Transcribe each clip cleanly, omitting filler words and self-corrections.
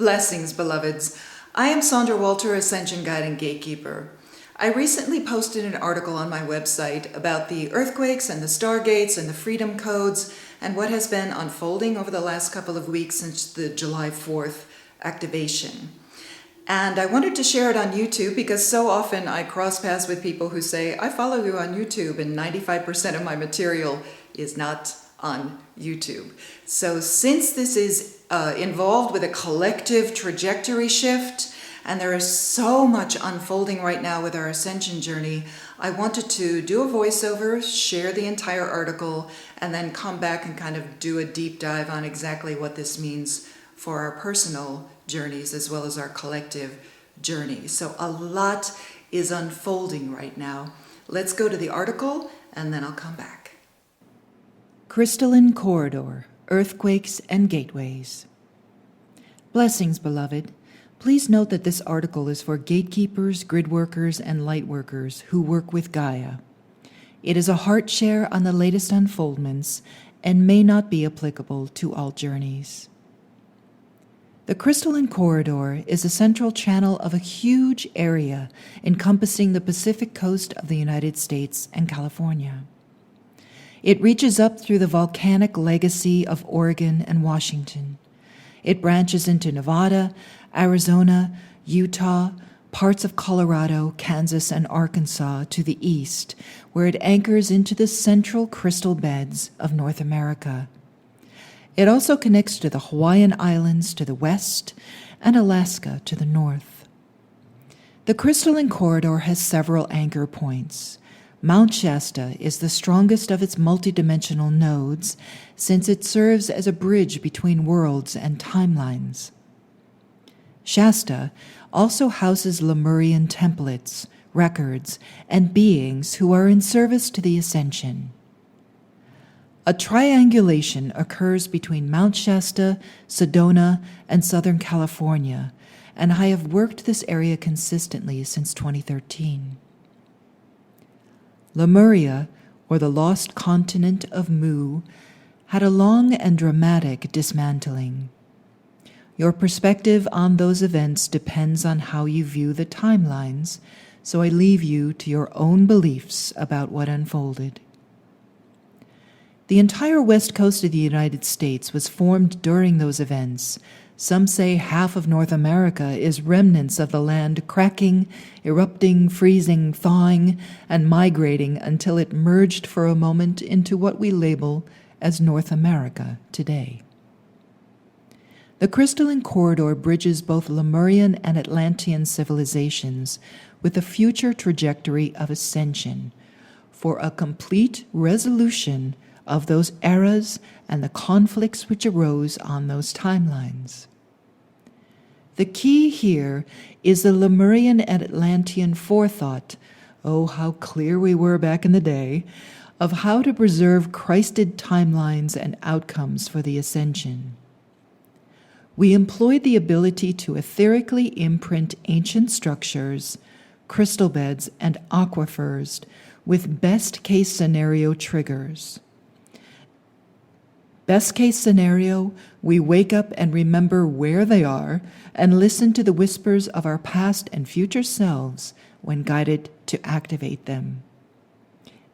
Blessings, beloveds. I am Sandra Walter, Ascension Guide and Gatekeeper. I recently posted an article on my website about the earthquakes and the stargates and the freedom codes and what has been unfolding over the last couple of weeks since the July 4th activation. And I wanted to share it on YouTube because so often I cross paths with people who say, I follow you on YouTube, and 95% of my material is not on YouTube. So since this is involved with a collective trajectory shift, and there is so much unfolding right now with our ascension journey, I wanted to do a voiceover, share the entire article, and then come back and kind of do a deep dive on exactly what this means for our personal journeys as well as our collective journey. So a lot is unfolding right now. Let's go to the article, and then I'll come back. Crystalline Corridor, Earthquakes and Gateways. Blessings, beloved. Please note that this article is for gatekeepers, grid workers, and light workers who work with Gaia. It is a heart share on the latest unfoldments and may not be applicable to all journeys. The Crystalline Corridor is a central channel of a huge area encompassing the Pacific coast of the United States and California. It reaches up through the volcanic legacy of Oregon and Washington. It branches into Nevada, Arizona, Utah, parts of Colorado, Kansas, and Arkansas to the east, where it anchors into the central crystal beds of North America. It also connects to the Hawaiian Islands to the west and Alaska to the north. The Crystalline Corridor has several anchor points. Mount Shasta is the strongest of its multidimensional nodes since it serves as a bridge between worlds and timelines. Shasta also houses Lemurian templates, records, and beings who are in service to the Ascension. A triangulation occurs between Mount Shasta, Sedona, and Southern California, and I have worked this area consistently since 2013. Lemuria, or the lost continent of Mu, had a long and dramatic dismantling. Your perspective on those events depends on how you view the timelines, so I leave you to your own beliefs about what unfolded. The entire west coast of the United States was formed during those events. Some say half of North America is remnants of the land cracking, erupting, freezing, thawing, and migrating until it merged for a moment into what we label as North America today. The Crystalline Corridor bridges both Lemurian and Atlantean civilizations with the future trajectory of ascension for a complete resolution of those eras and the conflicts which arose on those timelines. The key here is the Lemurian and Atlantean forethought, oh, how clear we were back in the day, of how to preserve Christed timelines and outcomes for the Ascension. We employed the ability to etherically imprint ancient structures, crystal beds, and aquifers with best-case scenario triggers. Best case scenario, we wake up and remember where they are and listen to the whispers of our past and future selves when guided to activate them.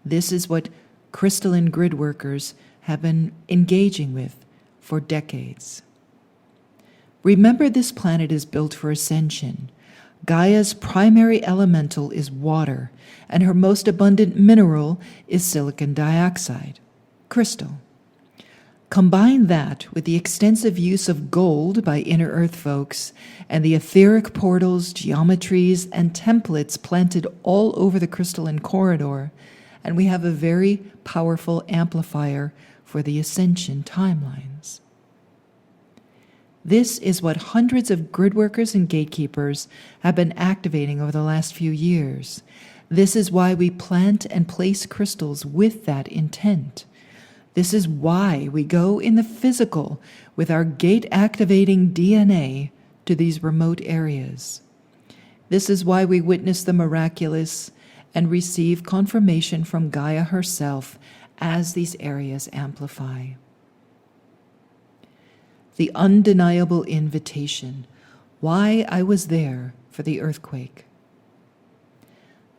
This is what crystalline grid workers have been engaging with for decades. Remember, this planet is built for ascension. Gaia's primary elemental is water, and her most abundant mineral is silicon dioxide, crystal. Combine that with the extensive use of gold by Inner Earth folks and the etheric portals, geometries, and templates planted all over the Crystalline Corridor, and we have a very powerful amplifier for the Ascension timelines. This is what hundreds of grid workers and gatekeepers have been activating over the last few years. This is why we plant and place crystals with that intent. This is why we go in the physical with our gate-activating DNA to these remote areas. This is why we witness the miraculous and receive confirmation from Gaia herself as these areas amplify. The undeniable invitation Why I was there for the earthquake.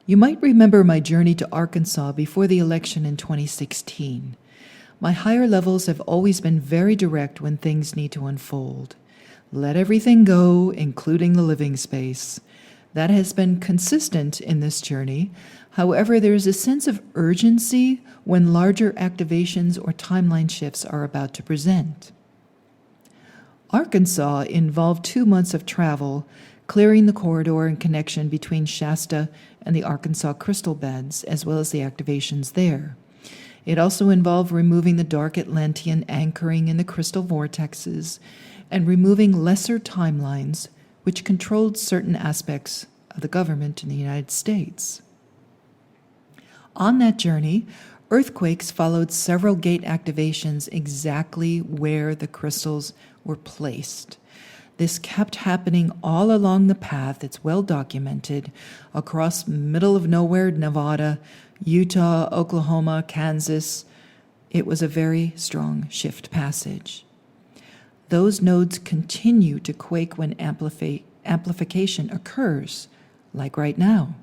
You might remember my journey to Arkansas before the election in 2016. My higher levels have always been very direct when things need to unfold. Let everything go, including the living space. That has been consistent in this journey. However, there is a sense of urgency when larger activations or timeline shifts are about to present. Arkansas involved 2 months of travel, clearing the corridor and connection between Shasta and the Arkansas crystal beds, as well as the activations there. It also involved removing the dark Atlantean anchoring in the crystal vortexes and removing lesser timelines which controlled certain aspects of the government in the United States. On that journey, earthquakes followed several gate activations exactly where the crystals were placed. This kept happening all along the path. It's well documented across middle of nowhere, Nevada, Utah, Oklahoma, Kansas. It was a very strong shift passage. Those nodes continue to quake when amplification occurs, like right now.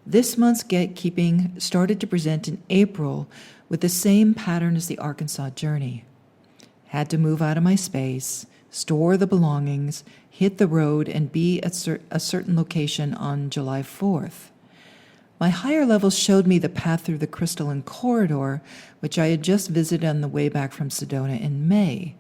This month's gatekeeping started to present in April with the same pattern as the Arkansas journey. Had to move out of my space, store the belongings, hit the road, and be at a certain location on July 4th. My higher levels showed me the path through the crystalline corridor, which I had just visited on the way back from Sedona in May.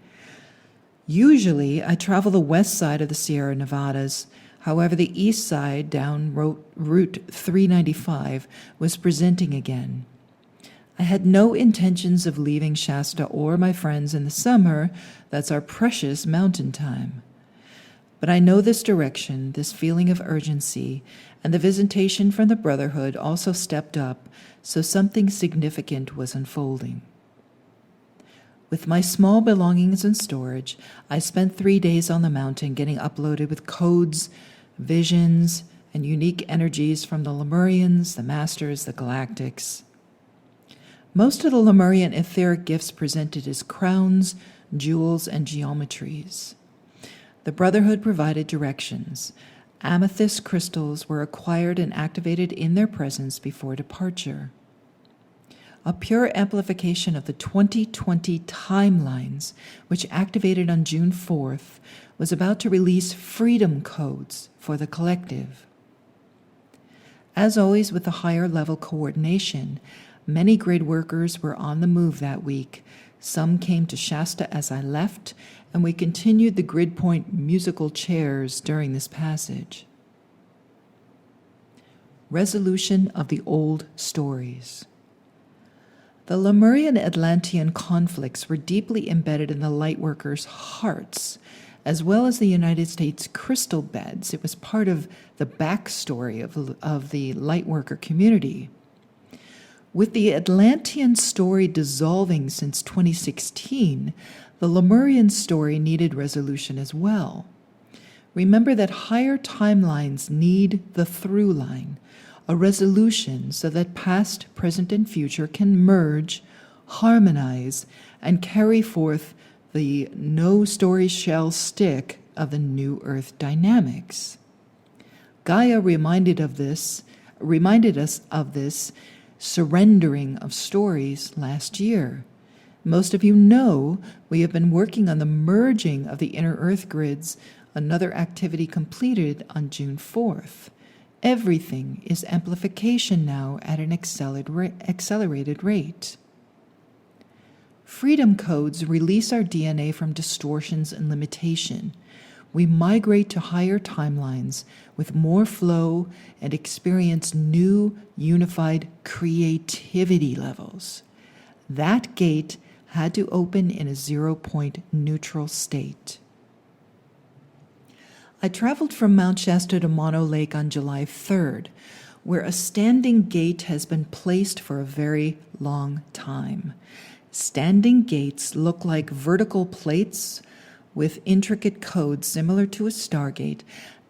Usually, I travel the west side of the Sierra Nevadas. However, the east side, down Route 395, was presenting again. I had no intentions of leaving Shasta or my friends in the summer. That's our precious mountain time. But I know this direction, this feeling of urgency, and the visitation from the Brotherhood also stepped up, so something significant was unfolding. With my small belongings in storage, I spent 3 days on the mountain getting uploaded with codes, visions, and unique energies from the Lemurians, the Masters, the Galactics. Most of the Lemurian etheric gifts presented as crowns, jewels, and geometries. The Brotherhood provided directions. Amethyst crystals were acquired and activated in their presence before departure. A pure amplification of the 2020 timelines, which activated on June 4th, was about to release freedom codes for the collective. As always with the higher level coordination, many grid workers were on the move that week. Some came to Shasta as I left, and we continued the grid point musical chairs during this passage. Resolution of the old stories. The Lemurian Atlantean conflicts were deeply embedded in the lightworkers' hearts, as well as the United States crystal beds. It was part of the backstory of the lightworker community. With the Atlantean story dissolving since 2016, the Lemurian story needed resolution as well. Remember that higher timelines need the through line, a resolution so that past, present, and future can merge, harmonize, and carry forth the no story shall stick of the new earth dynamics. Gaia reminded us of this surrendering of stories last year. Most of you know we have been working on the merging of the inner earth grids, another activity completed on June 4th. Everything is amplification now at an accelerated rate. Freedom codes release our DNA from distortions and limitation. We migrate to higher timelines with more flow and experience new unified creativity levels. That gate had to open in a 0-point neutral state. I traveled from Mount Shasta to Mono Lake on July 3rd, where a standing gate has been placed for a very long time. Standing gates look like vertical plates with intricate codes similar to a stargate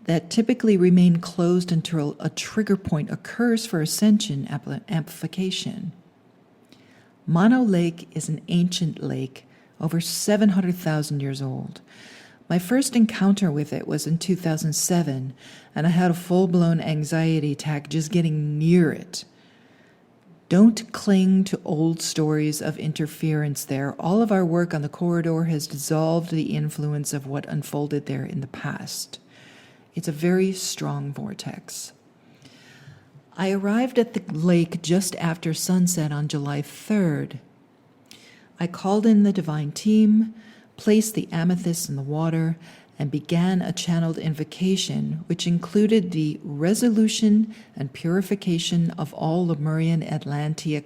that typically remain closed until a trigger point occurs for ascension amplification. Mono Lake is an ancient lake, over 700,000 years old. My first encounter with it was in 2007, and I had a full-blown anxiety attack just getting near it. Don't cling to old stories of interference there. All of our work on the corridor has dissolved the influence of what unfolded there in the past. It's a very strong vortex. I arrived at the lake just after sunset on July 3rd. I called in the divine team, placed the amethyst in the water, and began a channeled invocation, which included the resolution and purification of all Lemurian Atlantean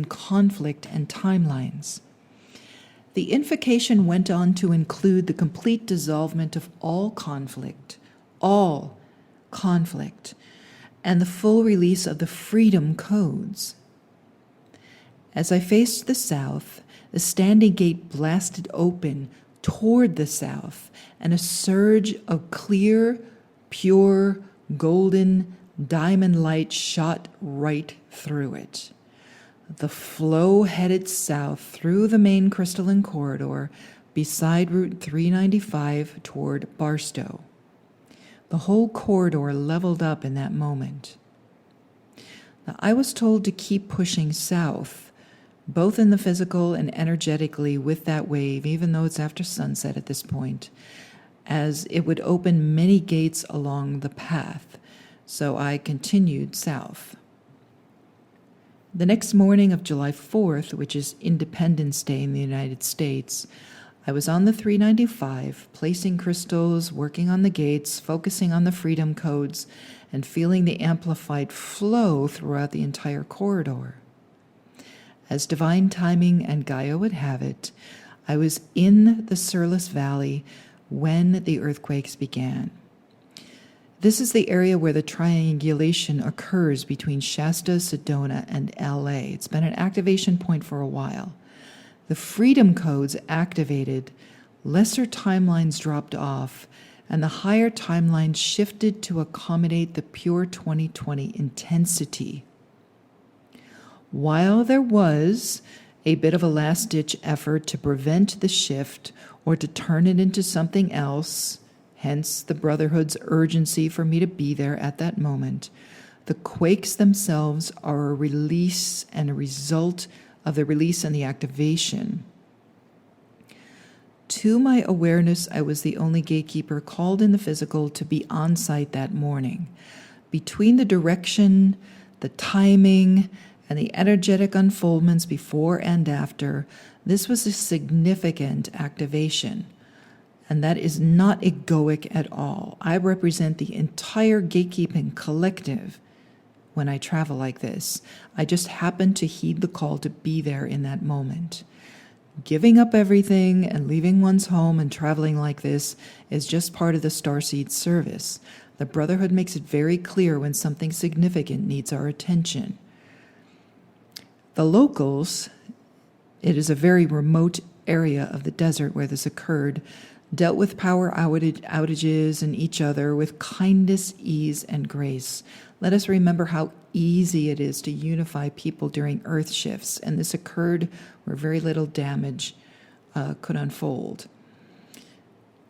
conflict and timelines. The invocation went on to include the complete dissolvement of all conflict, and the full release of the freedom codes. As I faced the south, the standing gate blasted open toward the south, and a surge of clear, pure, golden, diamond light shot right through it. The flow headed south through the main crystalline corridor beside Route 395 toward Barstow. The whole corridor leveled up in that moment. Now, I was told to keep pushing south, both in the physical and energetically with that wave, even though it's after sunset at this point, as it would open many gates along the path. So I continued south. The next morning of July 4th, which is Independence Day in the United States, I was on the 395, placing crystals, working on the gates, focusing on the freedom codes, and feeling the amplified flow throughout the entire corridor. As divine timing and Gaia would have it, I was in the Surlas Valley when the earthquakes began. This is the area where the triangulation occurs between Shasta, Sedona, and LA. It's been an activation point for a while. The freedom codes activated, lesser timelines dropped off, and the higher timelines shifted to accommodate the pure 2020 intensity. While there was a bit of a last-ditch effort to prevent the shift or to turn it into something else, hence the Brotherhood's urgency for me to be there at that moment, the quakes themselves are a release and a result of the release and the activation. To my awareness, I was the only gatekeeper called in the physical to be on site that morning. Between the direction, the timing, and the energetic unfoldments before and after, this was a significant activation. And that is not egoic at all. I represent the entire gatekeeping collective when I travel like this. I just happen to heed the call to be there in that moment. Giving up everything and leaving one's home and traveling like this is just part of the starseed service. The Brotherhood makes it very clear when something significant needs our attention. The locals, it is a very remote area of the desert where this occurred, dealt with power outages and each other with kindness, ease, and grace. Let us remember how easy it is to unify people during earth shifts, and this occurred where very little damage could unfold.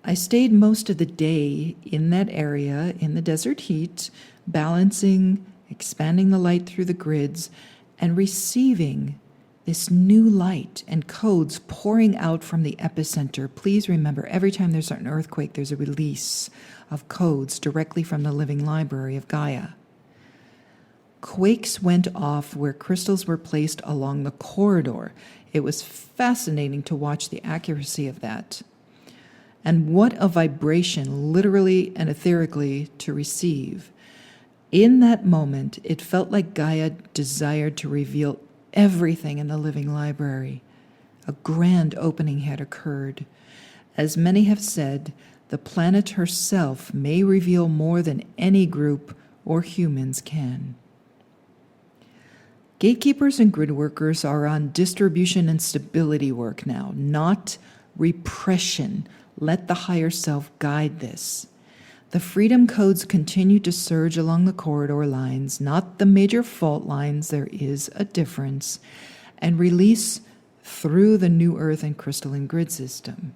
I stayed most of the day in that area in the desert heat, balancing, expanding the light through the grids, and receiving this new light and codes pouring out from the epicenter. Please remember, every time there's an earthquake, there's a release of codes directly from the living library of Gaia. Quakes went off where crystals were placed along the corridor. It was fascinating to watch the accuracy of that. And what a vibration, literally and etherically, to receive. In that moment, it felt like Gaia desired to reveal everything in the living library. A grand opening had occurred. As many have said, the planet herself may reveal more than any group or humans can. Gatekeepers and grid workers are on distribution and stability work now, not repression. Let the higher self guide this. The freedom codes continue to surge along the corridor lines, not the major fault lines, there is a difference, and release through the new earth and crystalline grid system.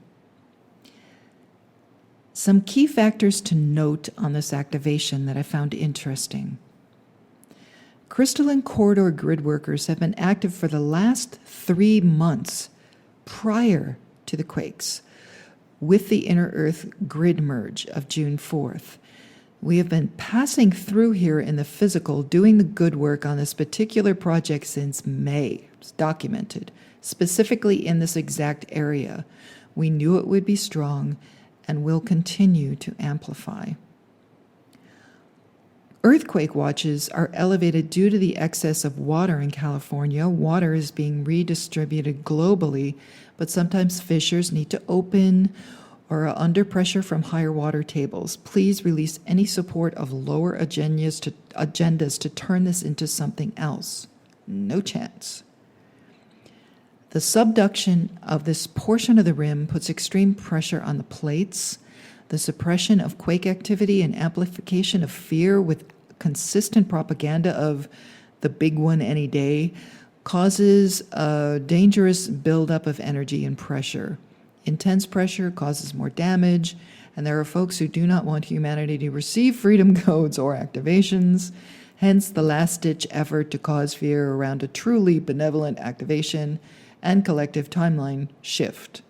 Some key factors to note on this activation that I found interesting. Crystalline corridor grid workers have been active for the last 3 months prior to the quakes, with the inner Earth grid merge of June 4th. We have been passing through here in the physical, doing the good work on this particular project since May. It's documented, specifically in this exact area. We knew it would be strong and will continue to amplify. Earthquake watches are elevated due to the excess of water in California. Water is being redistributed globally, but sometimes fissures need to open or are under pressure from higher water tables. Please release any support of lower agendas to turn this into something else. No chance. The subduction of this portion of the rim puts extreme pressure on the plates. The suppression of quake activity and amplification of fear with consistent propaganda of the big one any day causes a dangerous buildup of energy and pressure. Intense pressure causes more damage, and there are folks who do not want humanity to receive freedom codes or activations, hence the last-ditch effort to cause fear around a truly benevolent activation and collective timeline shift.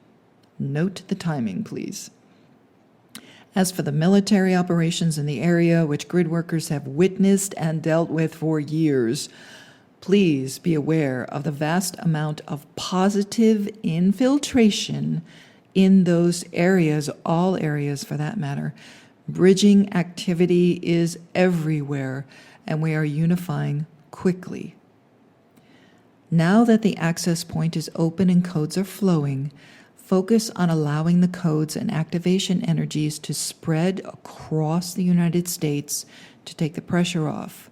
Note the timing, please. As for the military operations in the area, which grid workers have witnessed and dealt with for years, please be aware of the vast amount of positive infiltration in those areas, all areas for that matter. Bridging activity is everywhere, and we are unifying quickly. Now that the access point is open and codes are flowing, focus on allowing the codes and activation energies to spread across the United States to take the pressure off.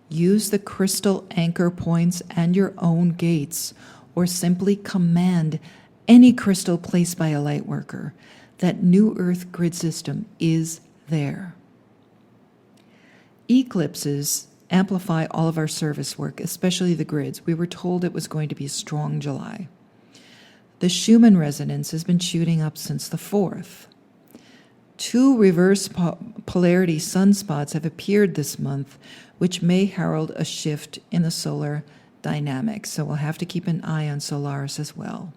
Use the crystal anchor points and your own gates, or simply command any crystal placed by a light worker. That new Earth grid system is there. Eclipses amplify all of our service work, especially the grids. We were told it was going to be a strong July. The Schumann resonance has been shooting up since the 4th. 2 reverse polarity sunspots have appeared this month, which may herald a shift in the solar dynamics, so we'll have to keep an eye on Solaris as well.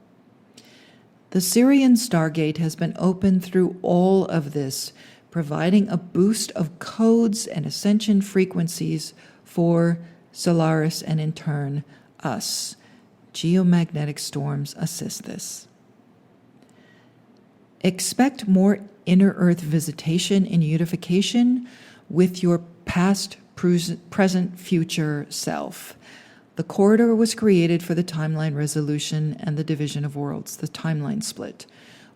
The Syrian Stargate has been open through all of this, providing a boost of codes and ascension frequencies for Solaris and in turn us. Geomagnetic storms assist this. Expect more inner Earth visitation and unification with your past, present, future self. The corridor was created for the timeline resolution and the division of worlds, the timeline split.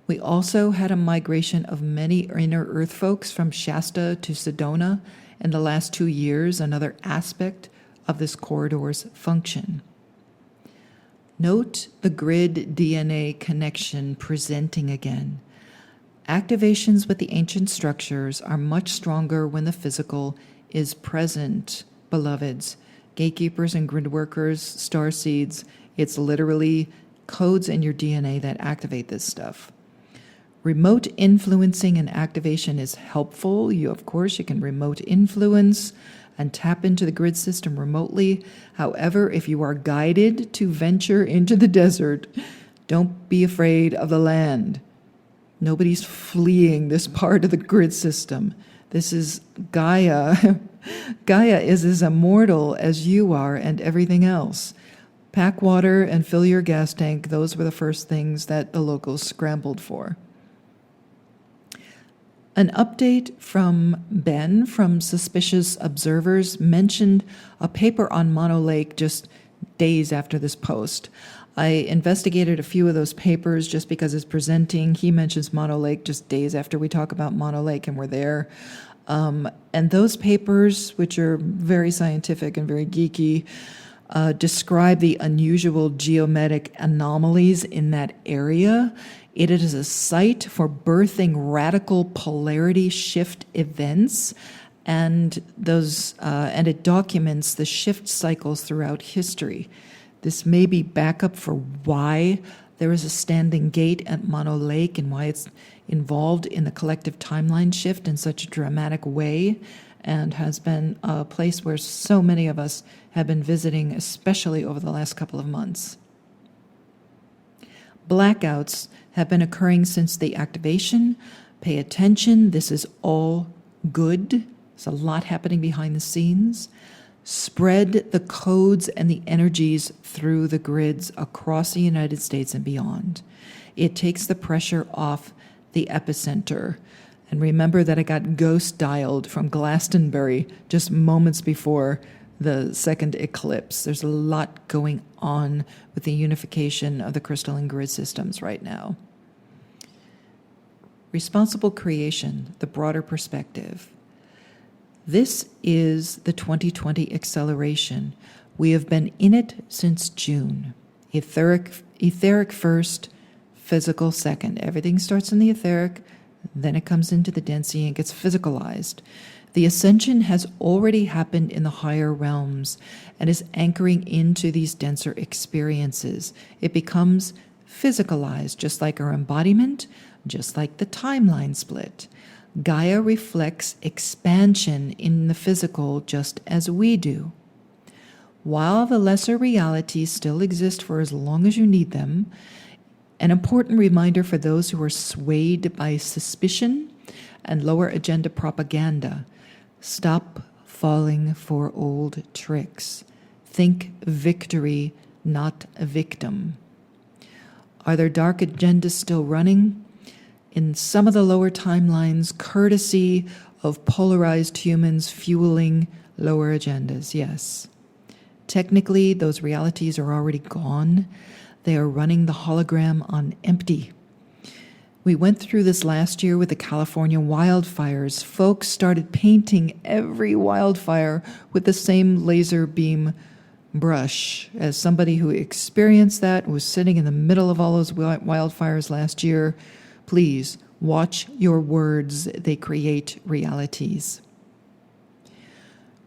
We also had a migration of many inner Earth folks from Shasta to Sedona in the last 2 years, another aspect of this corridor's function. Note the grid DNA connection presenting again. Activations with the ancient structures are much stronger when the physical is present, beloveds. Gatekeepers and grid workers, starseeds, it's literally codes in your DNA that activate this stuff. Remote influencing and activation is helpful. Of course, you can remote influence and tap into the grid system remotely. However, if you are guided to venture into the desert, don't be afraid of the land. Nobody's fleeing this part of the grid system. This is Gaia. Gaia is as immortal as you are and everything else. Pack water and fill your gas tank. Those were the first things that the locals scrambled for. An update from Ben from Suspicious Observers mentioned a paper on Mono Lake just days after this post. I investigated a few of those papers just because it's presenting. He mentions Mono Lake just days after we talk about Mono Lake, and we're there. And those papers, which are very scientific and very geeky, describe the unusual geometric anomalies in that area. It is a site for birthing radical polarity shift events, and it documents the shift cycles throughout history. This may be backup for why There is a standing gate at Mono Lake, and why it's involved in the collective timeline shift in such a dramatic way, and has been a place where so many of us have been visiting, especially over the last couple of months. Blackouts have been occurring since the activation. Pay attention, this is all good. There's a lot happening behind the scenes. Spread the codes and the energies through the grids across the United States and beyond. It takes the pressure off the epicenter. And remember that I got ghost dialed from Glastonbury just moments before the second eclipse. There's a lot going on with the unification of the crystalline grid systems right now. Responsible creation, the broader perspective. This is the 2020 acceleration. We have been in it since June. Etheric first, physical second. Everything starts in the etheric, then it comes into the density and gets physicalized. The ascension has already happened in the higher realms and is anchoring into these denser experiences. It becomes physicalized, just like our embodiment, just like the timeline split. Gaia reflects expansion in the physical just as we do. While the lesser realities still exist for as long as you need them, an important reminder for those who are swayed by suspicion and lower agenda propaganda: stop falling for old tricks. Think victory, not a victim. Are there dark agendas still running? In some of the lower timelines, courtesy of polarized humans fueling lower agendas, yes. Technically, those realities are already gone. They are running the hologram on empty. We went through this last year with the California wildfires. Folks started painting every wildfire with the same laser beam brush. As somebody who experienced that, was sitting in the middle of all those wildfires last year, please watch your words. They create realities.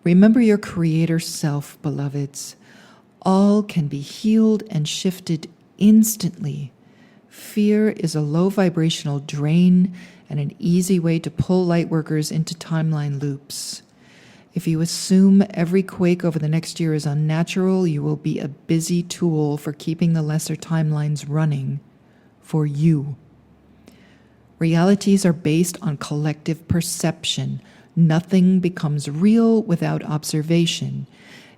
Remember your creator self, beloveds. All can be healed and shifted instantly. Fear is a low vibrational drain and an easy way to pull lightworkers into timeline loops. If you assume every quake over the next year is unnatural, you will be a busy tool for keeping the lesser timelines running for you. Realities are based on collective perception. Nothing becomes real without observation.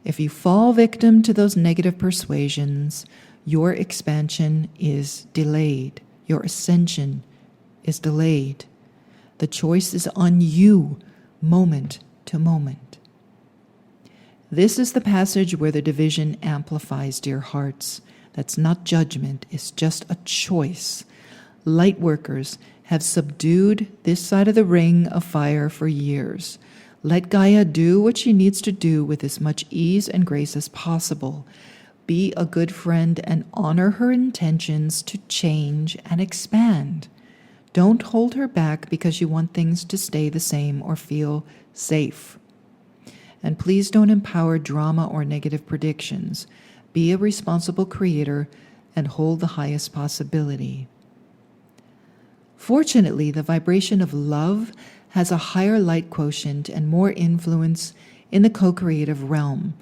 If you fall victim to those negative persuasions, your expansion is delayed. Your ascension is delayed. The choice is on you, moment to moment. This is the passage where the division amplifies, dear hearts. That's not judgment, it's just a choice. Lightworkers have subdued this side of the ring of fire for years. Let Gaia do what she needs to do with as much ease and grace as possible. Be a good friend and honor her intentions to change and expand. Don't hold her back because you want things to stay the same or feel safe. And please don't empower drama or negative predictions. Be a responsible creator and hold the highest possibility. Fortunately, the vibration of love has a higher light quotient and more influence in the co-creative realm.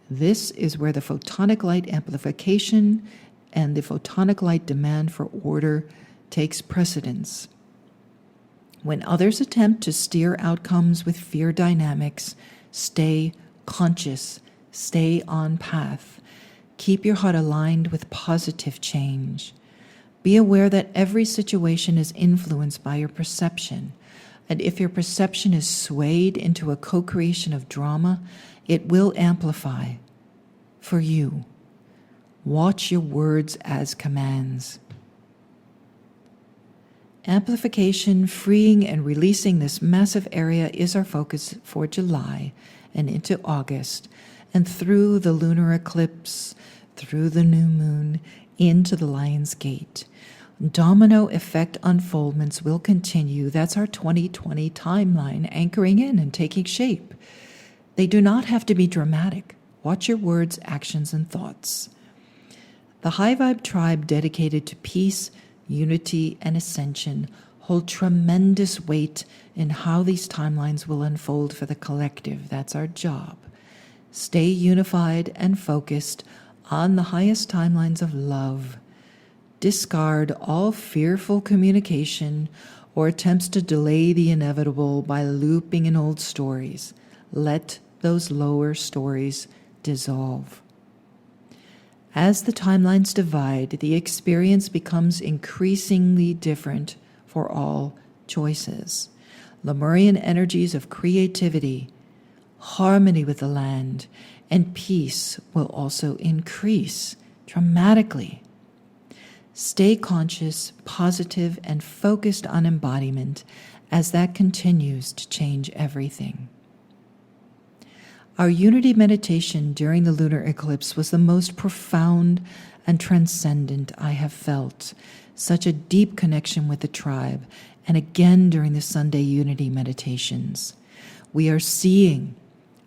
This is where the photonic light amplification and the photonic light demand for order takes precedence. When others attempt to steer outcomes with fear dynamics, stay conscious, stay on path. Keep your heart aligned with positive change. Be aware that every situation is influenced by your perception, and if your perception is swayed into a co-creation of drama, it will amplify for you. Watch your words as commands. Amplification, freeing and releasing this massive area is our focus for July and into August, and through the lunar eclipse, through the new moon, into the Lion's Gate. Domino effect unfoldments will continue. That's our 2020 timeline anchoring in and taking shape. They do not have to be dramatic. Watch your words, actions, and thoughts. The High Vibe tribe dedicated to peace, unity, and ascension hold tremendous weight in how these timelines will unfold for the collective. That's our job. Stay unified and focused on the highest timelines of love. Discard all fearful communication or attempts to delay the inevitable by looping in old stories. Let those lower stories dissolve. As the timelines divide, the experience becomes increasingly different for all choices. Lemurian energies of creativity, harmony with the land, and peace will also increase dramatically. Stay conscious, positive, and focused on embodiment as that continues to change everything. Our unity meditation during the lunar eclipse was the most profound and transcendent I have felt. Such a deep connection with the tribe, and again during the Sunday unity meditations. We are seeing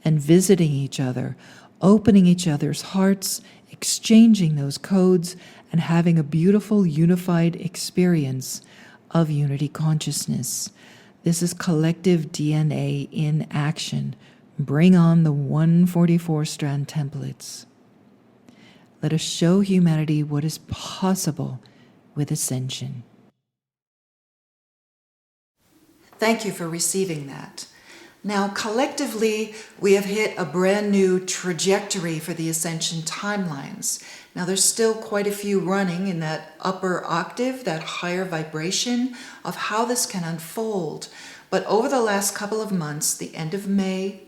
and visiting each other, opening each other's hearts, exchanging those codes, and having a beautiful unified experience of unity consciousness. This is collective DNA in action. Bring on the 144 strand templates. Let us show humanity what is possible with Ascension. Thank you for receiving that. Now, collectively, we have hit a brand new trajectory for the Ascension timelines. Now, there's still quite a few running in that upper octave, that higher vibration of how this can unfold. But over the last couple of months, the end of May,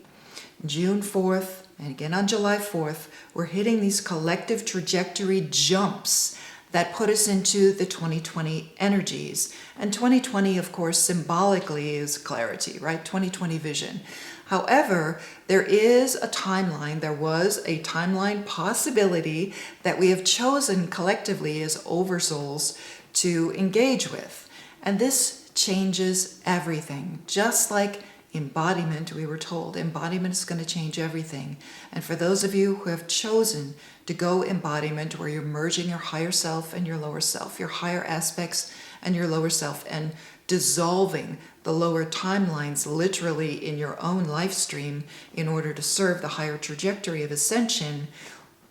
June 4th, and again on July 4th, we're hitting these collective trajectory jumps that put us into the 2020 energies. And 2020, of course, symbolically is clarity, right? 2020 vision. However, there was a timeline possibility that we have chosen collectively as oversouls to engage with. And this changes everything, just like embodiment, we were told. Embodiment is going to change everything. And for those of you who have chosen to go embodiment, where you're merging your higher self and your lower self, your higher aspects and your lower self, and dissolving the lower timelines literally in your own life stream in order to serve the higher trajectory of ascension,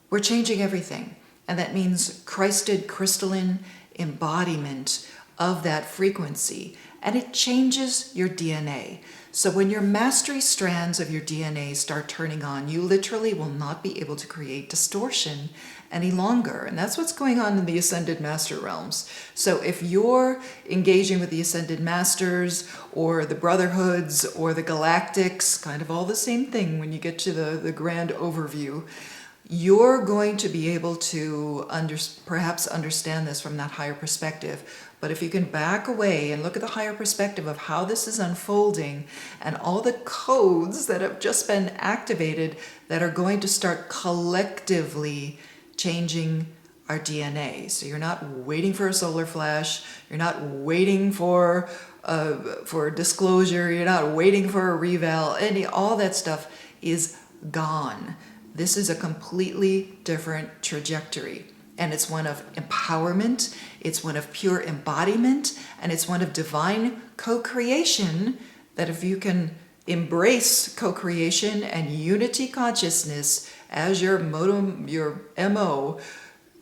we're changing everything. And that means Christed crystalline embodiment of that frequency. And it changes your DNA. So when your mastery strands of your DNA start turning on, you literally will not be able to create distortion any longer. And that's what's going on in the Ascended Master realms. So if you're engaging with the Ascended Masters or the Brotherhoods or the Galactics, kind of all the same thing when you get to the grand overview, you're going to be able to perhaps understand this from that higher perspective. But if you can back away and look at the higher perspective of how this is unfolding and all the codes that have just been activated that are going to start collectively changing our DNA. So you're not waiting for a solar flash, you're not waiting for disclosure, you're not waiting for a reval, all that stuff is gone. This is a completely different trajectory. And it's one of empowerment, it's one of pure embodiment, and it's one of divine co-creation, that if you can embrace co-creation and unity consciousness as your modem, your MO,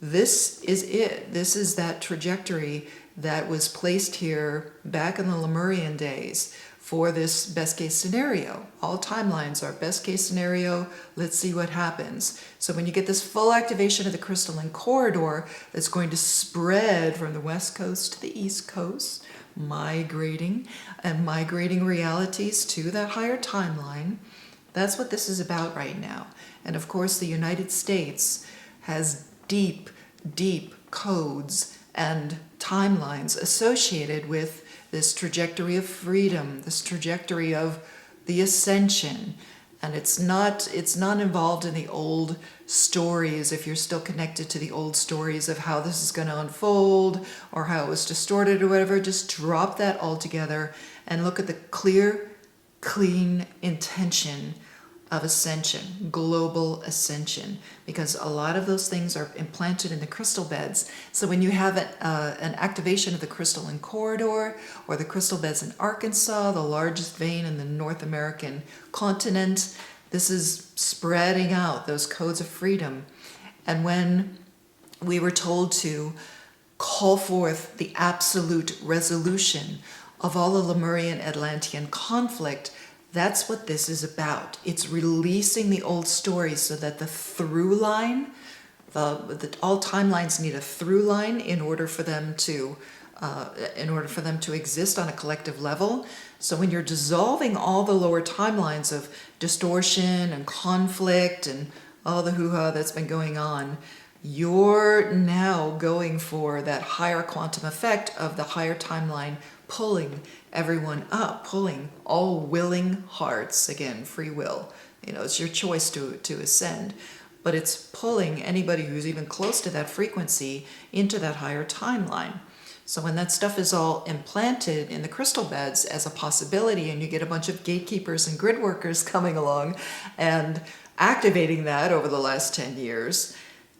this is it. This is that trajectory that was placed here back in the Lemurian days for this best case scenario. All timelines are best case scenario. Let's see what happens. So when you get this full activation of the crystalline corridor that's going to spread from the west coast to the east coast, migrating realities to that higher timeline, that's what this is about right now. And of course, the United States has deep, deep codes and timelines associated with this trajectory of freedom, this trajectory of the ascension. And it's not involved in the old stories. If you're still connected to the old stories of how this is going to unfold or how it was distorted or whatever, just drop that altogether and look at the clear, clean intention of ascension, global ascension, because a lot of those things are implanted in the crystal beds. So when you have an activation of the crystalline corridor or the crystal beds in Arkansas, the largest vein in the North American continent, this is spreading out those codes of freedom. And when we were told to call forth the absolute resolution of all the Lemurian Atlantean conflict, that's what this is about. It's releasing the old stories so that the through line, all timelines need a through line in order for them to exist on a collective level. So when you're dissolving all the lower timelines of distortion and conflict and all the hoo-ha that's been going on, you're now going for that higher quantum effect of the higher timeline pulling everyone up, pulling all willing hearts, again, free will. It's your choice to ascend, but it's pulling anybody who's even close to that frequency into that higher timeline. So when that stuff is all implanted in the crystal beds as a possibility, and you get a bunch of gatekeepers and grid workers coming along and activating that over the last 10 years,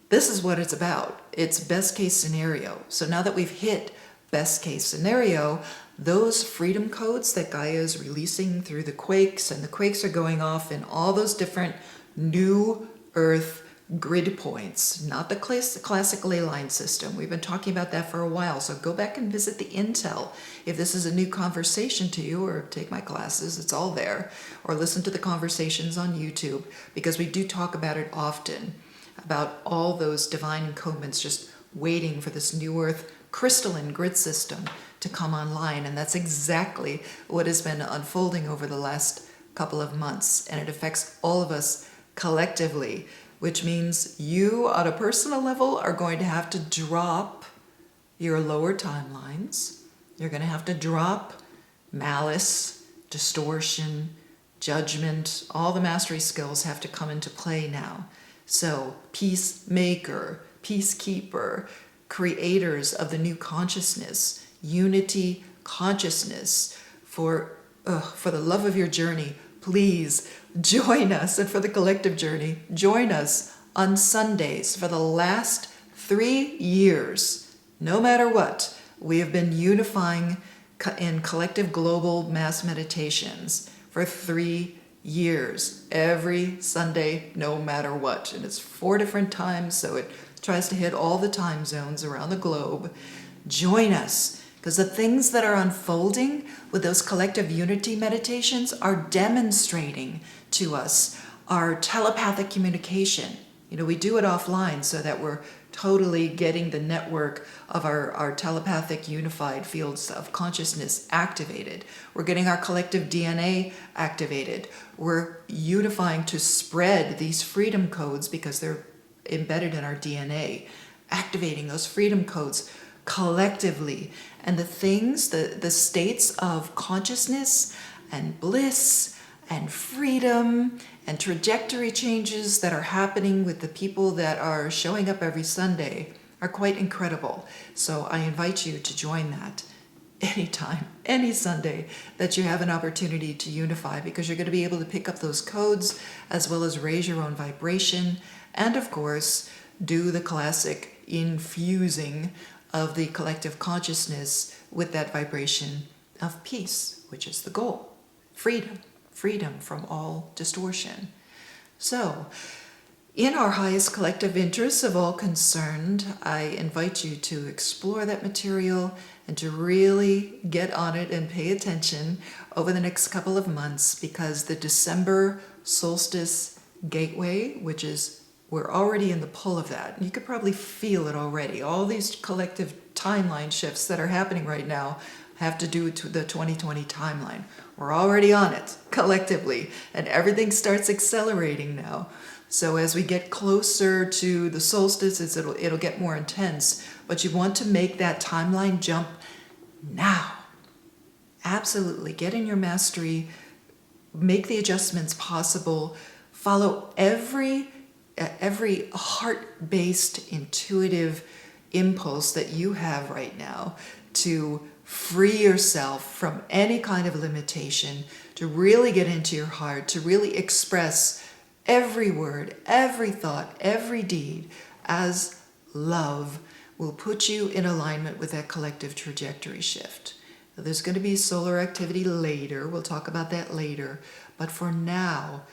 this is what it's about. It's best case scenario. So now that we've hit best case scenario, those freedom codes that Gaia is releasing through the quakes, and the quakes are going off in all those different new earth grid points, not the classic ley line system. We've been talking about that for a while, so go back and visit the intel. If this is a new conversation to you, or take my classes, it's all there, or listen to the conversations on YouTube, because we do talk about it often, about all those divine encodements just waiting for this new earth crystalline grid system to come online. And that's exactly what has been unfolding over the last couple of months, and it affects all of us collectively, which means you on a personal level are going to have to drop your lower timelines. You're going to have to drop malice, distortion, judgment. All the mastery skills have to come into play now. So peacemaker, peacekeeper, creators of the new consciousness, unity consciousness, for the love of your journey, please join us. And for the collective journey, join us on Sundays. For the last 3 years, no matter what, we have been unifying in collective global mass meditations for 3 years, every Sunday, no matter what. And it's 4 different times, so it tries to hit all the time zones around the globe. Join us, because the things that are unfolding with those collective unity meditations are demonstrating to us our telepathic communication. We do it offline so that we're totally getting the network of our telepathic unified fields of consciousness activated. We're getting our collective DNA activated. We're unifying to spread these freedom codes because they're embedded in our DNA, activating those freedom codes collectively. And the things, the states of consciousness and bliss and freedom and trajectory changes that are happening with the people that are showing up every Sunday are quite incredible. So I invite you to join that anytime, any Sunday that you have an opportunity to unify, because you're going to be able to pick up those codes as well as raise your own vibration, and of course do the classic infusing of the collective consciousness with that vibration of peace, which is the goal. Freedom from all distortion. So, in our highest collective interests of all concerned, I invite you to explore that material and to really get on it and pay attention over the next couple of months, because the December solstice gateway, which is, we're already in the pull of that. You could probably feel it already. All these collective timeline shifts that are happening right now have to do with the 2020 timeline. We're already on it collectively, and everything starts accelerating now. So as we get closer to the solstices, it'll get more intense, but you want to make that timeline jump now. Absolutely. Get in your mastery, make the adjustments possible, follow every heart-based intuitive impulse that you have right now to free yourself from any kind of limitation, to really get into your heart, to really express every word, every thought, every deed as love will put you in alignment with that collective trajectory shift. Now, there's going to be solar activity later. We'll talk about that later. But for now,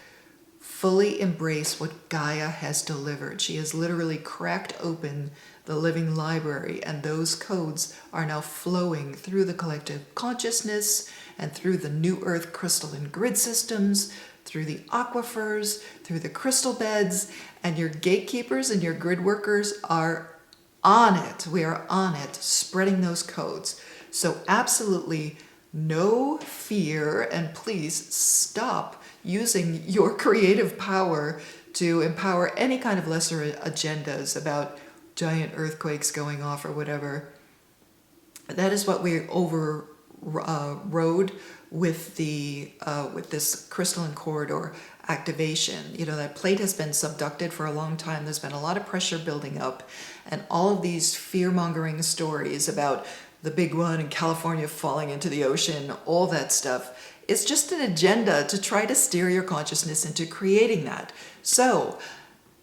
fully embrace what Gaia has delivered. She has literally cracked open the living library, and those codes are now flowing through the collective consciousness and through the new earth crystalline grid systems, through the aquifers, through the crystal beds, and your gatekeepers and your grid workers are on it. We are on it, spreading those codes. So absolutely no fear, and please stop using your creative power to empower any kind of lesser agendas about giant earthquakes going off or whatever. That is what we overrode with this crystalline corridor activation. You know, that plate has been subducted for a long time. There's been a lot of pressure building up, and all of these fear-mongering stories about the big one in California falling into the ocean, all that stuff, it's just an agenda to try to steer your consciousness into creating that. So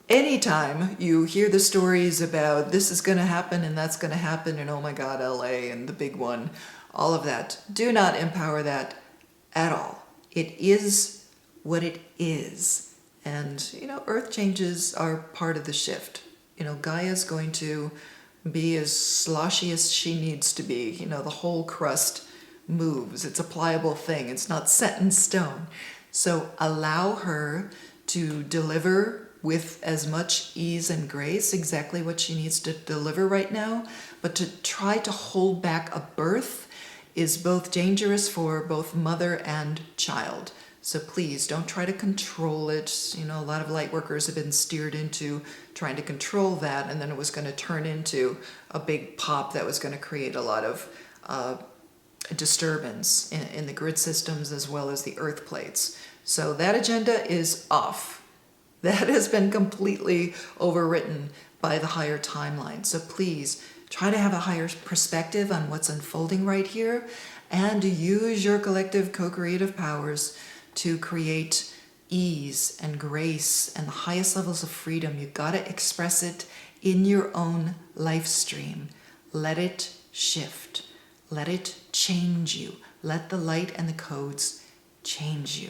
anytime you hear the stories about this is going to happen and that's going to happen and oh my God, LA and the big one, all of that, do not empower that at all. It is what it is. And, you know, earth changes are part of the shift. You know, Gaia's going to be as sloshy as she needs to be. You know, the whole crust moves. It's a pliable thing. It's not set in stone. So allow her to deliver with as much ease and grace exactly what she needs to deliver right now. But to try to hold back a birth is both dangerous for both mother and child. So please don't try to control it. You know, a lot of light workers have been steered into trying to control that, and then it was going to turn into a big pop that was going to create a lot of disturbance in the grid systems as well as the earth plates. So that agenda is off. That has been completely overwritten by the higher timeline. So please try to have a higher perspective on what's unfolding right here, and use your collective co-creative powers to create ease and grace and the highest levels of freedom. You've got to express it in your own life stream. Let it shift. Let it change you. Let the light and the codes change you.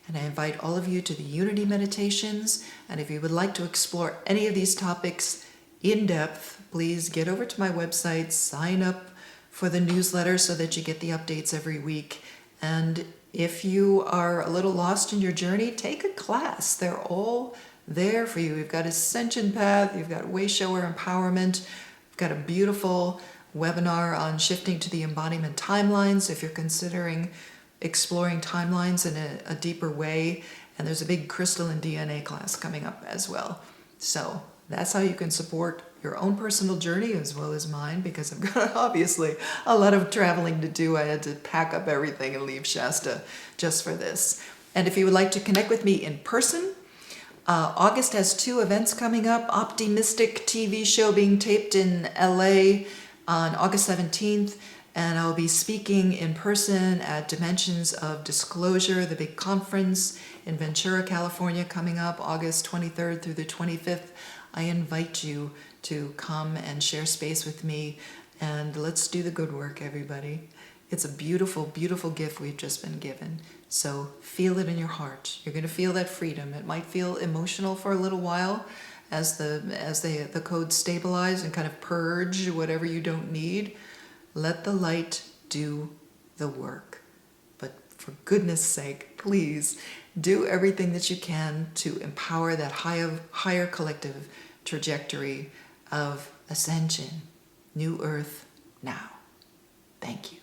And I invite all of you to the Unity meditations. And if you would like to explore any of these topics in depth, please get over to my website, sign up for the newsletter so that you get the updates every week. And if you are a little lost in your journey, take a class. They're all there for you. You've got Ascension Path, you've got Wayshower Empowerment, you've got a beautiful webinar on shifting to the embodiment timelines if you're considering exploring timelines in a deeper way. And there's a big crystalline DNA class coming up as well. So that's how you can support your own personal journey as well as mine, because I've got obviously a lot of traveling to do. I had to pack up everything and leave Shasta just for this. And if you would like to connect with me in person, August has 2 events coming up. Optimistic TV show being taped in LA on August 17th. And I'll be speaking in person at Dimensions of Disclosure, the big conference in Ventura, California, coming up August 23rd through the 25th. I invite you to come and share space with me, and let's do the good work, everybody. It's a beautiful, beautiful gift we've just been given. So feel it in your heart. You're going to feel that freedom. It might feel emotional for a little while as the codes stabilize and kind of purge whatever you don't need. Let the light do the work. But for goodness sake, please do everything that you can to empower that higher collective trajectory of ascension. New Earth now. Thank you.